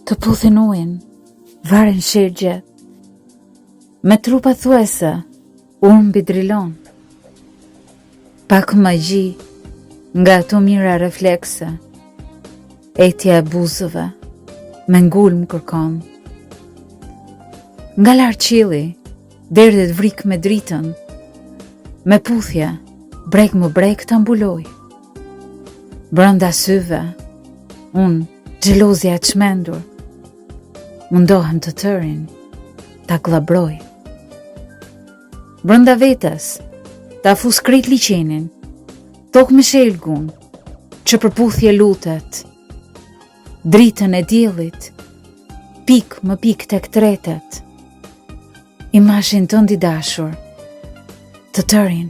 Të puthin ujin, varen shirgjet, me trupa thuese, unë mbi drilon. Pak magji, nga ato mira reflekse, etja e buzëve, me ngulm kërkon. Nga lartë qili, derdhet vrik me dritën, me puthje, brek më brek të mbuloj. Brënda syve, unë, xhelozja e çmendur, mundohem të tërin, ta glabroj. Brënda vetes, ta fus krejt liqenin, tok me shelgun, që përputhje lutet, dritën e diellit, pik më pik tek tretet, imazhin tënd i dashur, të tërin.